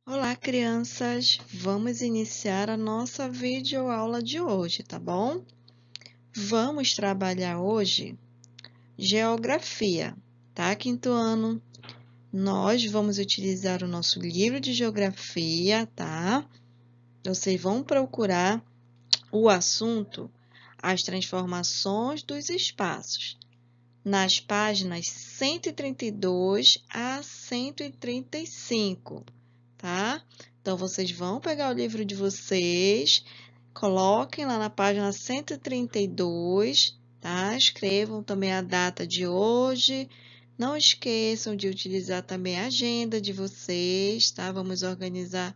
Olá, crianças! Vamos iniciar a nossa videoaula de hoje, tá bom? Vamos trabalhar hoje geografia, tá, quinto ano? Nós vamos utilizar o nosso livro de geografia, tá? Vocês vão procurar o assunto As Transformações dos Espaços, nas páginas 132 a 135. Tá? Então, vocês vão pegar o livro de vocês, coloquem lá na página 132, tá? Escrevam também a data de hoje. Não esqueçam de utilizar também a agenda de vocês, tá? Vamos organizar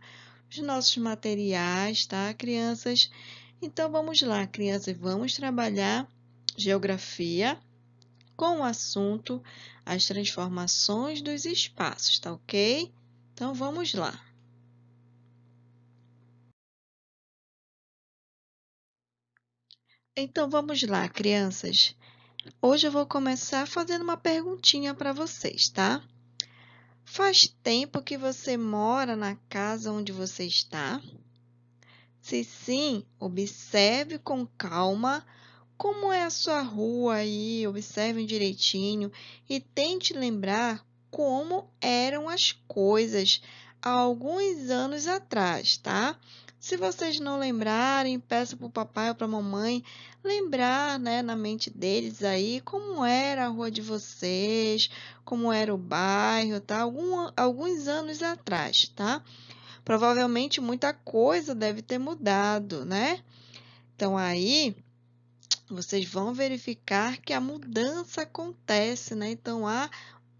os nossos materiais, tá, crianças? Então, vamos lá, crianças, vamos trabalhar geografia com o assunto as transformações dos espaços, tá ok? Então, vamos lá. Então, vamos lá, crianças. Hoje eu vou começar fazendo uma perguntinha para vocês, tá? Faz tempo que você mora na casa onde você está? Se sim, observe com calma como é a sua rua aí, observem direitinho e tente lembrar como eram as coisas há alguns anos atrás, tá? Se vocês não lembrarem, peça para o papai ou para a mamãe lembrar, né, na mente deles aí como era a rua de vocês, como era o bairro, tá? Alguns anos atrás, tá? Provavelmente muita coisa deve ter mudado, né? Então aí vocês vão verificar que a mudança acontece, né? Então, há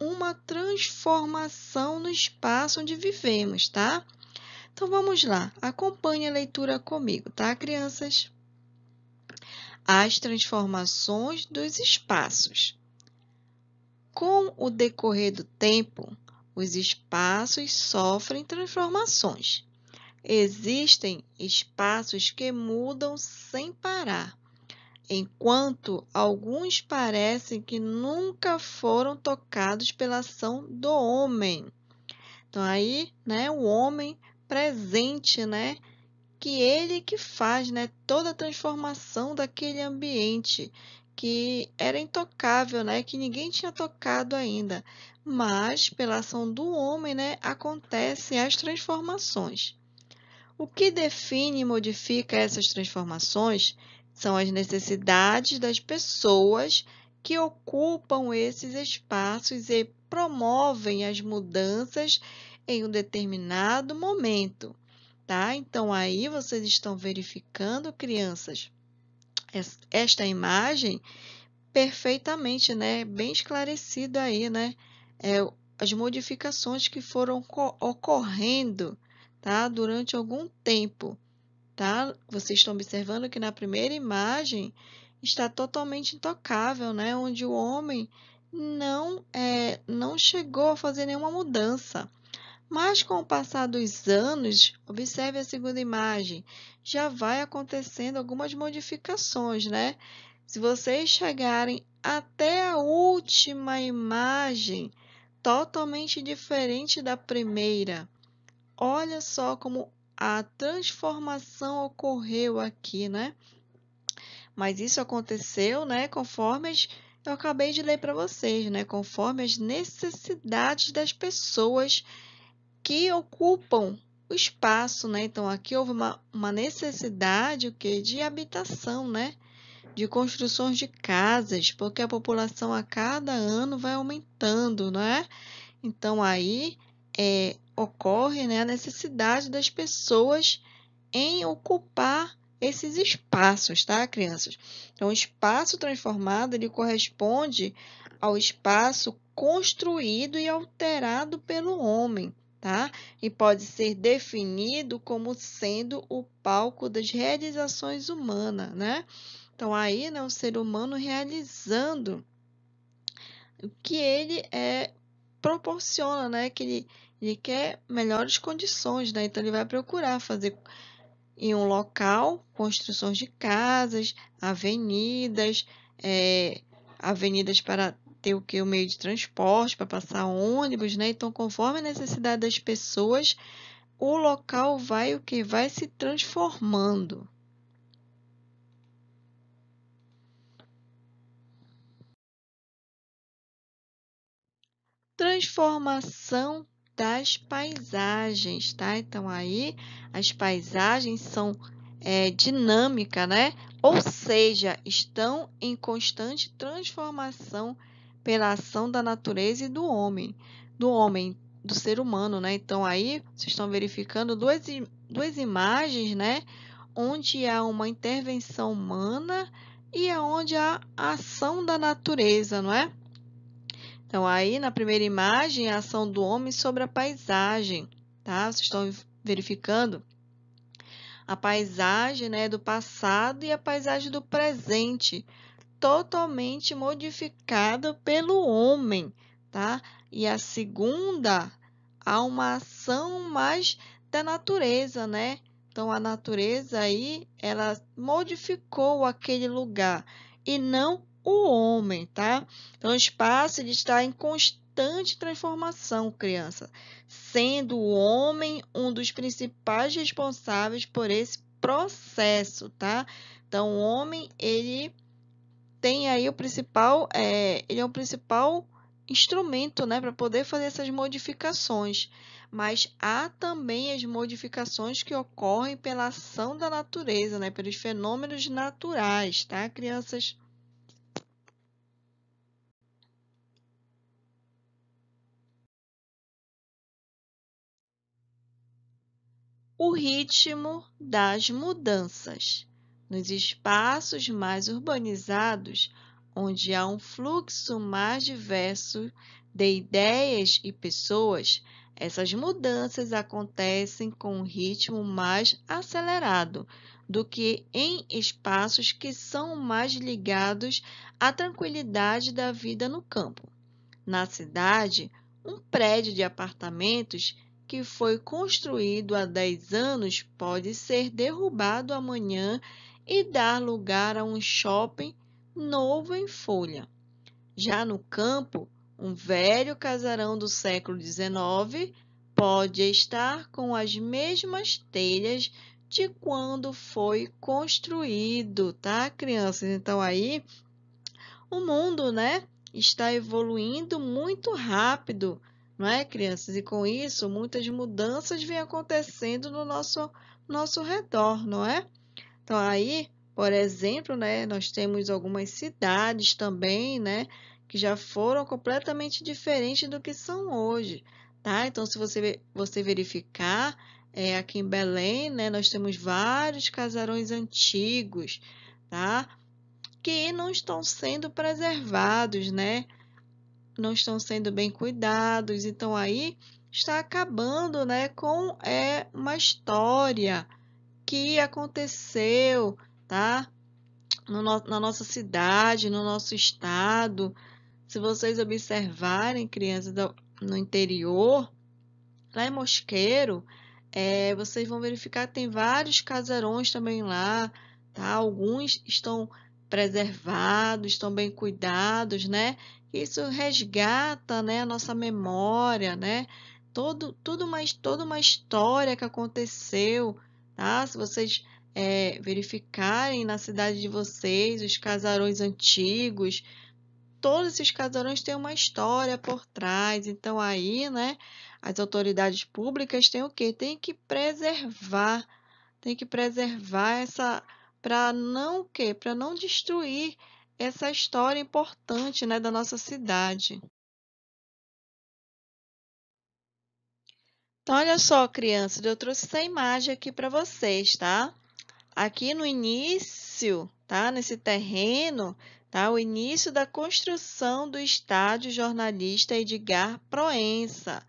uma transformação no espaço onde vivemos, tá? Então, vamos lá. Acompanhe a leitura comigo, tá, crianças? As transformações dos espaços. Com o decorrer do tempo, os espaços sofrem transformações. Existem espaços que mudam sem parar, enquanto alguns parecem que nunca foram tocados pela ação do homem. Então, aí, né, o homem presente, né, que ele que faz, né, toda a transformação daquele ambiente que era intocável, né, que ninguém tinha tocado ainda. Mas, pela ação do homem, né, acontecem as transformações. O que define e modifica essas transformações são as necessidades das pessoas que ocupam esses espaços e promovem as mudanças em um determinado momento, tá? Então, aí vocês estão verificando, crianças, esta imagem perfeitamente, né? Bem esclarecido aí, né? As modificações que foram ocorrendo, tá? Durante algum tempo, tá? Vocês estão observando que na primeira imagem está totalmente intocável, né? Onde o homem não chegou a fazer nenhuma mudança. Mas com o passar dos anos, observe a segunda imagem, já vai acontecendo algumas modificações, né? Se vocês chegarem até a última imagem, totalmente diferente da primeira, olha só como a transformação ocorreu aqui, né? Mas isso aconteceu, né, eu acabei de ler para vocês, né, conforme as necessidades das pessoas que ocupam o espaço, né? Então, aqui houve uma necessidade, o quê? De habitação, né? De construções de casas, porque a população a cada ano vai aumentando, né? Então, aí ocorre, né, a necessidade das pessoas em ocupar esses espaços, tá, crianças? Então, o espaço transformado, ele corresponde ao espaço construído e alterado pelo homem, tá? E pode ser definido como sendo o palco das realizações humanas, né? Então, aí, né, o ser humano realizando o que ele proporciona, né? Que ele quer melhores condições, né? Então, ele vai procurar fazer em um local construções de casas, avenidas, avenidas para ter o que? O meio de transporte, para passar ônibus, né? Então, conforme a necessidade das pessoas, o local vai o que? Vai se transformando. Transformação das paisagens, tá? Então, aí, as paisagens são dinâmica, né? Ou seja, estão em constante transformação pela ação da natureza e do homem, do ser humano, né? Então, aí, vocês estão verificando duas imagens, né? Onde há uma intervenção humana e onde há a ação da natureza, não é? Então, aí na primeira imagem, a ação do homem sobre a paisagem, tá? Vocês estão verificando a paisagem, né, do passado e a paisagem do presente, totalmente modificada pelo homem, tá? E a segunda, há uma ação mais da natureza, né? Então, a natureza aí, ela modificou aquele lugar e não o homem, tá? Então, o espaço ele está em constante transformação, criança, sendo o homem um dos principais responsáveis por esse processo, tá? Então, o homem, ele tem aí ele é o principal instrumento, né, para poder fazer essas modificações. Mas há também as modificações que ocorrem pela ação da natureza, né, pelos fenômenos naturais, tá, crianças? O ritmo das mudanças. Nos espaços mais urbanizados, onde há um fluxo mais diverso de ideias e pessoas, essas mudanças acontecem com um ritmo mais acelerado do que em espaços que são mais ligados à tranquilidade da vida no campo. Na cidade, um prédio de apartamentos que foi construído há 10 anos pode ser derrubado amanhã e dar lugar a um shopping novo em folha. Já no campo, um velho casarão do século XIX pode estar com as mesmas telhas de quando foi construído, tá, crianças? Então, aí o mundo, né, está evoluindo muito rápido, não é, crianças? E com isso, muitas mudanças vêm acontecendo no nosso redor, não é? Então, aí, por exemplo, né, nós temos algumas cidades também, né, que já foram completamente diferentes do que são hoje, tá? Então, se você verificar, aqui em Belém, né, nós temos vários casarões antigos, tá? Que não estão sendo preservados, né? Não estão sendo bem cuidados. Então, aí está acabando, né, com uma história que aconteceu, tá? Na nossa cidade, no nosso estado. Se vocês observarem, crianças no interior, lá em Mosqueiro, vocês vão verificar que tem vários casarões também lá, tá? Alguns estão preservados, estão bem cuidados, né? Isso resgata, né, a nossa memória, né? Toda uma história que aconteceu, tá? Se vocês verificarem na cidade de vocês, os casarões antigos, todos esses casarões têm uma história por trás. Então, aí, né, as autoridades públicas têm o quê? Tem que preservar essa, para não o quê? Para não destruir essa história importante, né, da nossa cidade. Então, olha só, crianças, eu trouxe essa imagem aqui para vocês, tá? Aqui no início, tá? Nesse terreno, tá? O início da construção do estádio jornalista Edgar Proença,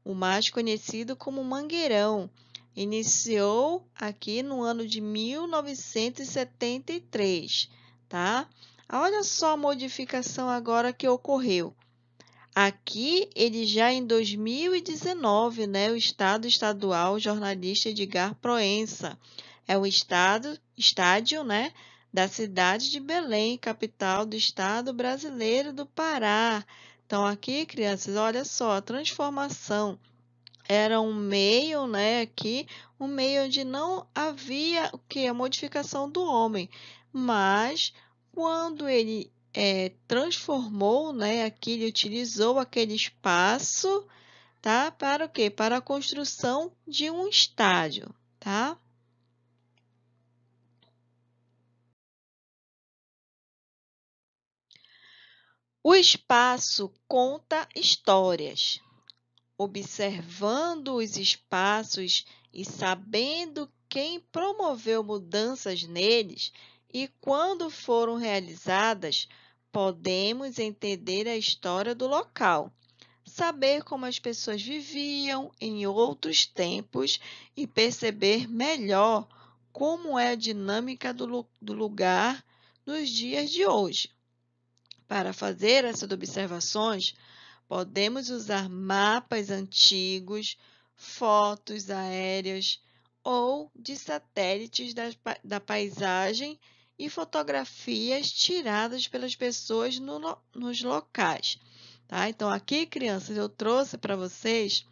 o mais conhecido como Mangueirão. Iniciou aqui no ano de 1973, tá? Olha só a modificação agora que ocorreu. Aqui, ele já em 2019, né, o Estado Estadual Jornalista Edgar Proença, é o estádio, né, da cidade de Belém, capital do estado brasileiro do Pará. Então, aqui, crianças, olha só a transformação. era um meio, né, aqui, um meio onde não havia o que? A modificação do homem. Mas quando ele transformou, né, aqui, ele utilizou aquele espaço, tá? Para o quê? Para a construção de um estádio, tá? O espaço conta histórias. Observando os espaços e sabendo quem promoveu mudanças neles e quando foram realizadas, podemos entender a história do local, saber como as pessoas viviam em outros tempos e perceber melhor como é a dinâmica do lugar nos dias de hoje. Para fazer essas observações, podemos usar mapas antigos, fotos aéreas ou de satélites da paisagem e fotografias tiradas pelas pessoas nos locais. Tá? Então, aqui, crianças, eu trouxe para vocês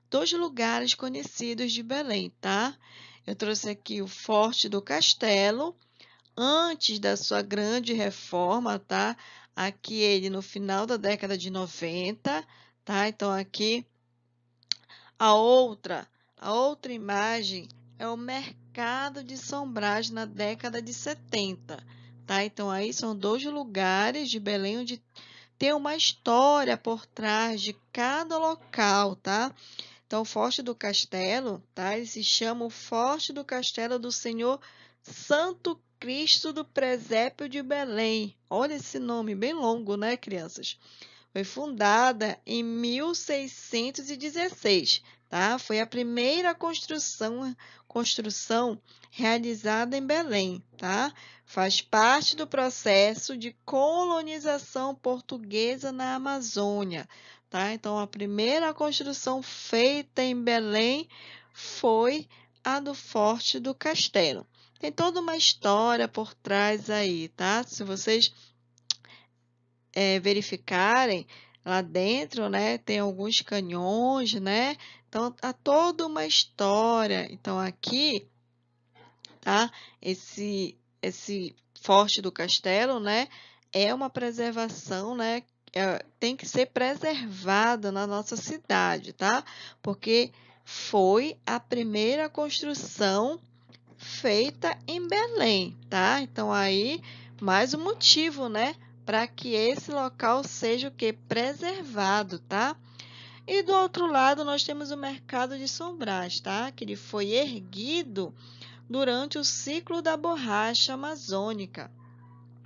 2 lugares conhecidos de Belém, tá? Eu trouxe aqui o Forte do Castelo, antes da sua grande reforma, tá? Aqui ele no final da década de 90, tá? Então aqui a outra imagem é o Mercado de São Brás na década de 70, tá? Então aí são 2 lugares de Belém onde tem uma história por trás de cada local, tá? Então, o Forte do Castelo, tá? Ele se chama o Forte do Castelo do Senhor Santo Cristo do Presépio de Belém. Olha esse nome, bem longo, né, crianças? Foi fundada em 1616, tá? Foi a primeira construção realizada em Belém, tá? Faz parte do processo de colonização portuguesa na Amazônia, tá? Então, a primeira construção feita em Belém foi a do Forte do Castelo. Tem toda uma história por trás aí, tá? Se vocês verificarem, lá dentro, né, tem alguns canhões, né? Então, há toda uma história. Então, aqui, tá? Esse Forte do Castelo, né, é uma preservação, né? Tem que ser preservada na nossa cidade, tá? Porque foi a primeira construção feita em Belém, tá? Então, aí, mais um motivo, né? Para que esse local seja o que? Preservado, tá? E do outro lado, nós temos o Mercado de São Brás, tá? Que ele foi erguido durante o ciclo da borracha amazônica,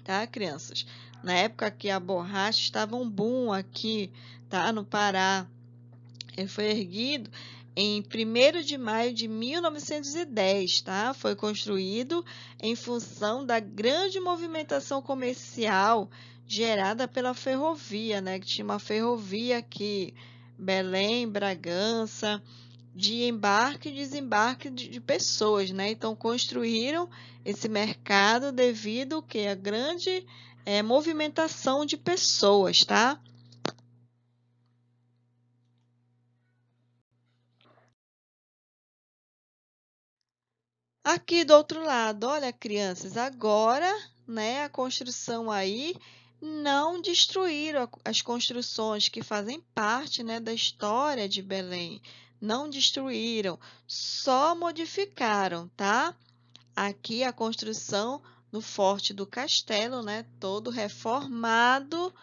tá, crianças? Na época que a borracha estava um boom aqui, tá? No Pará. Ele foi erguido em 1º de maio de 1910, tá? Foi construído em função da grande movimentação comercial gerada pela ferrovia, né? Que tinha uma ferrovia aqui, Belém, Bragança, de embarque e desembarque de pessoas, né? Então, construíram esse mercado devido que a grande movimentação de pessoas, tá? Aqui do outro lado, olha, crianças, agora, né, a construção aí não destruíram as construções que fazem parte, né, da história de Belém. Não destruíram, só modificaram, tá? Aqui a construção no Forte do Castelo, né, todo reformado,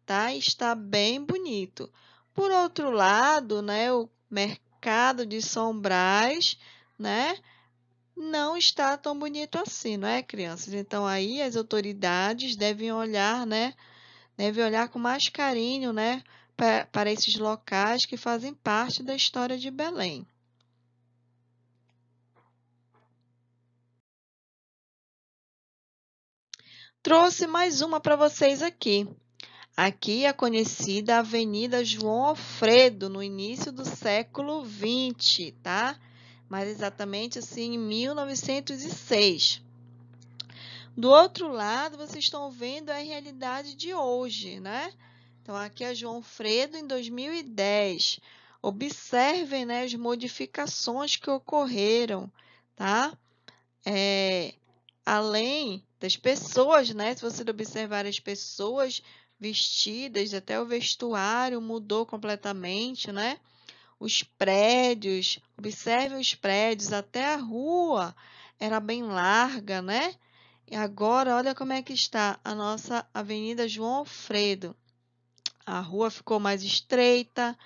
tá? Está bem bonito. Por outro lado, né, o Mercado de São Brás, né? Não está tão bonito assim, não é, crianças? Então, aí as autoridades devem olhar, né? Devem olhar com mais carinho, né? Para esses locais que fazem parte da história de Belém. Trouxe mais uma para vocês aqui. Aqui é a conhecida Avenida João Alfredo, no início do século XX, tá? Mais exatamente assim, em 1906. Do outro lado, vocês estão vendo a realidade de hoje, né? Então, aqui é João Alfredo em 2010. Observem, né, as modificações que ocorreram, tá? Além das pessoas, né? Se você observar as pessoas vestidas, até o vestuário mudou completamente, né? Os prédios, observem os prédios, até a rua era bem larga, né? E agora, olha como é que está a nossa Avenida João Alfredo. A rua ficou mais estreita,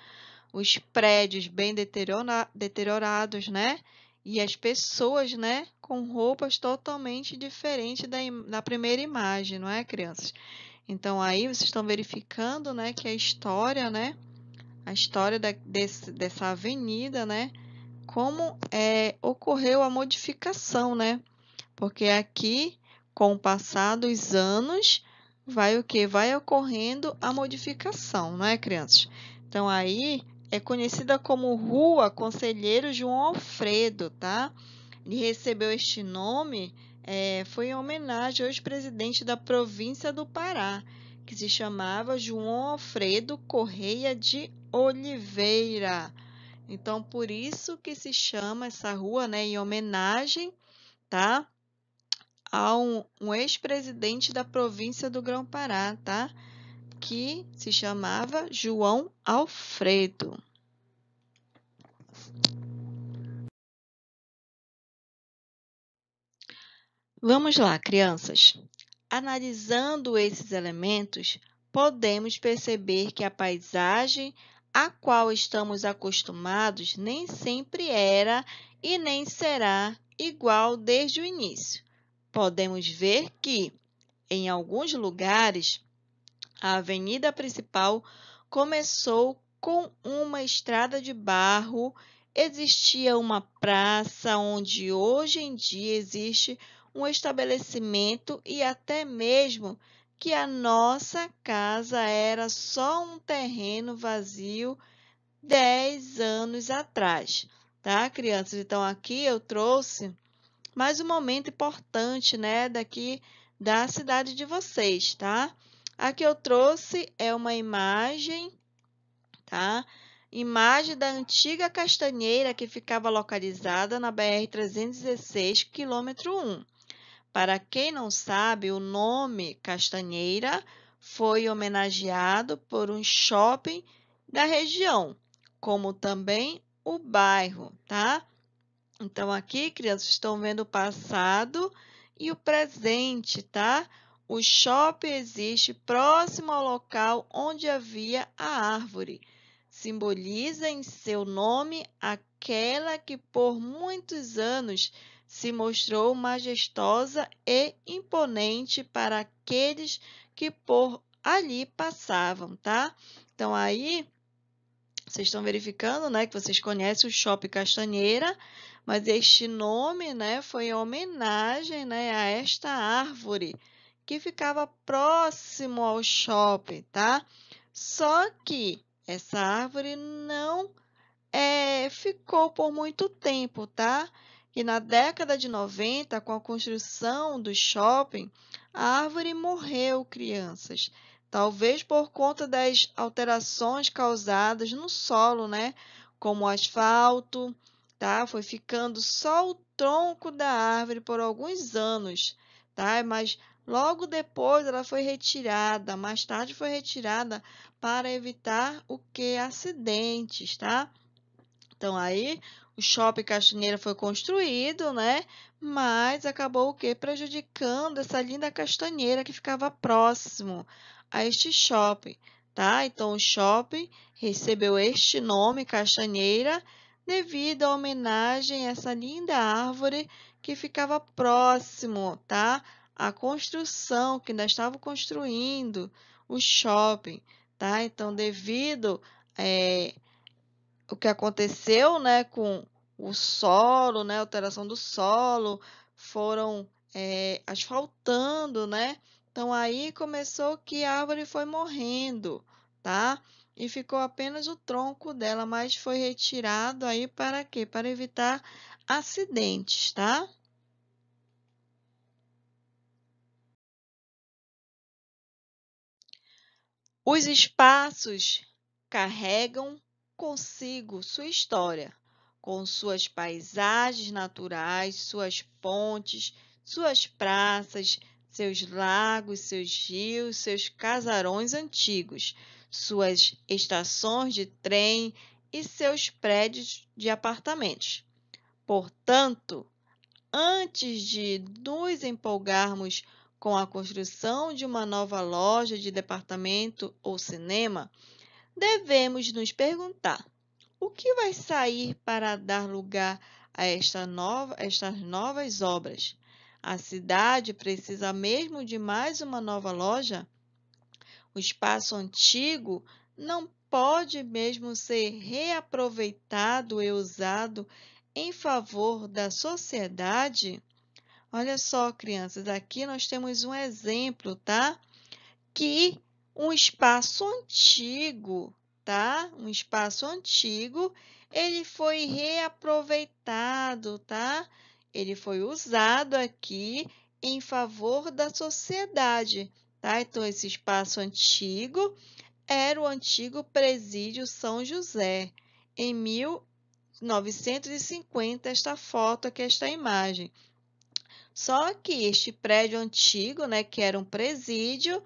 os prédios bem deteriorados, né? E as pessoas, né, com roupas totalmente diferentes da primeira imagem, não é, crianças? Então, aí vocês estão verificando, né, que a história, né, a história dessa avenida, né, como ocorreu a modificação, né? Porque aqui, com o passar dos anos, vai o quê? Vai ocorrendo a modificação, não é, crianças? Então, aí é conhecida como Rua Conselheiro João Alfredo, tá? Ele recebeu este nome, foi em homenagem ao ex-presidente da província do Pará, que se chamava João Alfredo Correia de Oliveira. Então, por isso que se chama essa rua, né, em homenagem, tá? A um ex-presidente da província do Grão-Pará, tá? Que se chamava João Alfredo. Vamos lá, crianças. Analisando esses elementos, podemos perceber que a paisagem a qual estamos acostumados nem sempre era e nem será igual desde o início. Podemos ver que, em alguns lugares, a avenida principal começou com uma estrada de barro, existia uma praça onde hoje em dia existe um estabelecimento e até mesmo que a nossa casa era só um terreno vazio 10 anos atrás, tá, crianças? Então, aqui eu trouxe mais um momento importante, né, daqui da cidade de vocês, tá? Aqui eu trouxe uma imagem, tá? Imagem da antiga Castanheira que ficava localizada na BR-316, quilômetro 1. Para quem não sabe, o nome Castanheira foi homenageado por um shopping da região, como também o bairro, tá? Então, aqui, crianças, estão vendo o passado e o presente, tá? O shopping existe próximo ao local onde havia a árvore. Simboliza em seu nome aquela que por muitos anos se mostrou majestosa e imponente para aqueles que por ali passavam, tá? Então, aí, vocês estão verificando, né, que vocês conhecem o Shopping Castanheira, mas este nome, né, foi em homenagem, né, a esta árvore que ficava próximo ao shopping, tá? Só que essa árvore não ficou por muito tempo, tá? E na década de 90, com a construção do shopping, a árvore morreu, crianças. Talvez por conta das alterações causadas no solo, né? Como o asfalto, tá? Foi ficando só o tronco da árvore por alguns anos, tá? Mas logo depois ela foi retirada, mais tarde foi retirada para evitar o que? Acidentes, tá? Então, aí, o Shopping Castanheira foi construído, né? Mas acabou o quê? Prejudicando essa linda castanheira que ficava próximo a este shopping, tá? Então, o shopping recebeu este nome, Castanheira, devido à homenagem a essa linda árvore que ficava próximo, tá? À construção que ainda estava construindo o shopping, tá? Então, devido o que aconteceu, né, com o solo, né, alteração do solo, foram asfaltando, né? Então aí começou que a árvore foi morrendo, tá? E ficou apenas o tronco dela, mas foi retirado aí para quê? Para evitar acidentes, tá? Os espaços carregam consigo sua história, com suas paisagens naturais, suas pontes, suas praças, seus lagos, seus rios, seus casarões antigos, suas estações de trem e seus prédios de apartamentos. Portanto, antes de nos empolgarmos com a construção de uma nova loja de departamento ou cinema, devemos nos perguntar: o que vai sair para dar lugar a estas novas obras? A cidade precisa mesmo de mais uma nova loja? O espaço antigo não pode mesmo ser reaproveitado e usado em favor da sociedade? Olha só, crianças, aqui nós temos um exemplo, tá? Que um espaço antigo, tá? Um espaço antigo, ele foi reaproveitado, tá? Ele foi usado aqui em favor da sociedade, tá? Então, esse espaço antigo era o antigo Presídio São José, em 1950, esta foto aqui, esta imagem. Só que este prédio antigo, né, que era um presídio,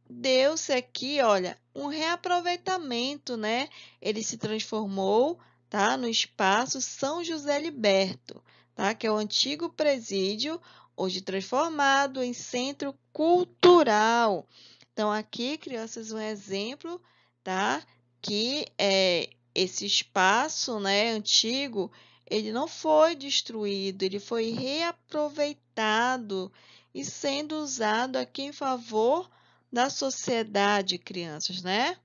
deu-se aqui, olha, um reaproveitamento, né? Ele se transformou, tá, no espaço São José Liberto, tá, que é o antigo presídio, hoje transformado em centro cultural. Então, aqui, crianças, um exemplo, tá, que esse espaço, né, antigo, ele não foi destruído, ele foi reaproveitado e sendo usado aqui em favor da sociedade, crianças, né?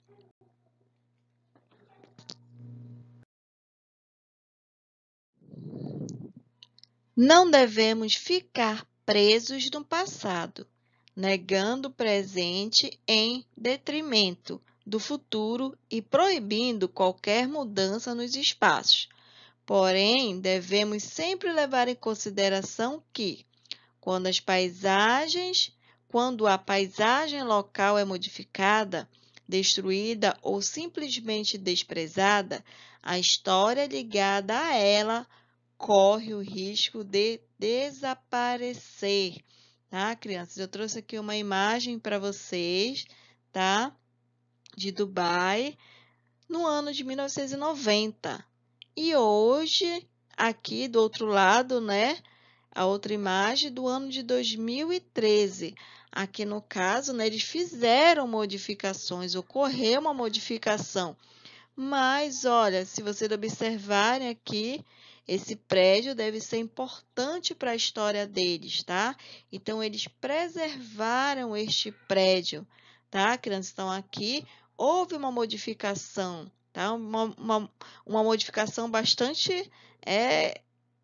Não devemos ficar presos no passado, negando o presente em detrimento do futuro e proibindo qualquer mudança nos espaços. Porém, devemos sempre levar em consideração que, quando a paisagem local é modificada, destruída ou simplesmente desprezada, a história ligada a ela corre o risco de desaparecer, tá, crianças? Eu trouxe aqui uma imagem para vocês, tá? De Dubai, no ano de 1990. E hoje, aqui do outro lado, né? A outra imagem do ano de 2013. Aqui no caso, né, eles fizeram modificações, ocorreu uma modificação. Mas, olha, se vocês observarem aqui, esse prédio deve ser importante para a história deles, tá? Então, eles preservaram este prédio, tá, crianças? Então, aqui houve uma modificação, tá? Uma modificação bastante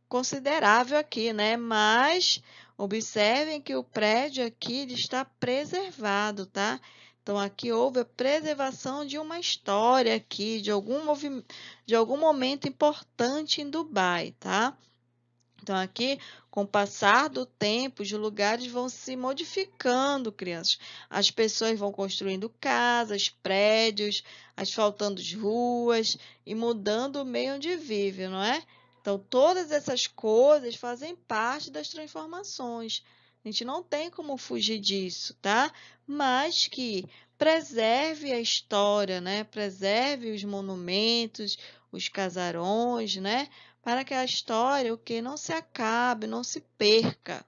considerável aqui, né? Mas observem que o prédio aqui ele está preservado, tá? Então, aqui houve a preservação de uma história aqui, de algum momento importante em Dubai, tá? Então, aqui, com o passar do tempo, os lugares vão se modificando, crianças. As pessoas vão construindo casas, prédios, asfaltando as ruas e mudando o meio onde vive, não é? Então, todas essas coisas fazem parte das transformações. A gente não tem como fugir disso, tá? Mas que preserve a história, né? Preserve os monumentos, os casarões, né? Para que a história, o que não se acabe, não se perca.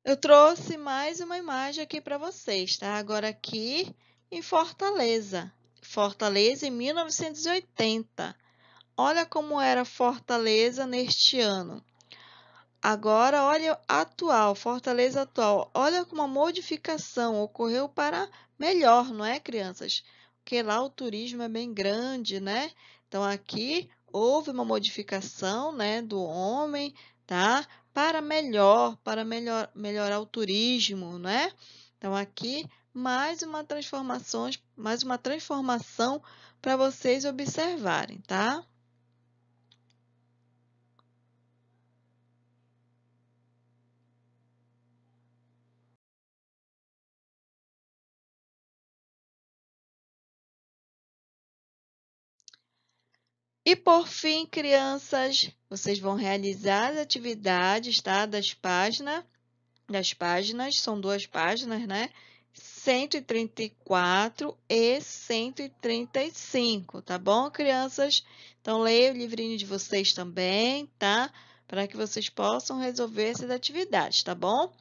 Eu trouxe mais uma imagem aqui para vocês, tá? Agora aqui em Fortaleza. Fortaleza em 1980. Olha como era Fortaleza neste ano. Agora, olha atual, Fortaleza atual. Olha como a modificação ocorreu para melhor, não é, crianças? Porque lá o turismo é bem grande, né? Então, aqui houve uma modificação, né, do homem, tá? Melhorar o turismo, né? Então, aqui mais uma transformação para vocês observarem, tá? E por fim, crianças, vocês vão realizar as atividades, tá? Das páginas, são 2 páginas, né? 134 e 135, tá bom, crianças? Então, leia o livrinho de vocês também, tá? Para que vocês possam resolver essas atividades, tá bom?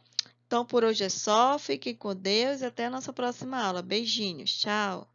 Então, por hoje é só. Fiquem com Deus e até a nossa próxima aula. Beijinhos. Tchau!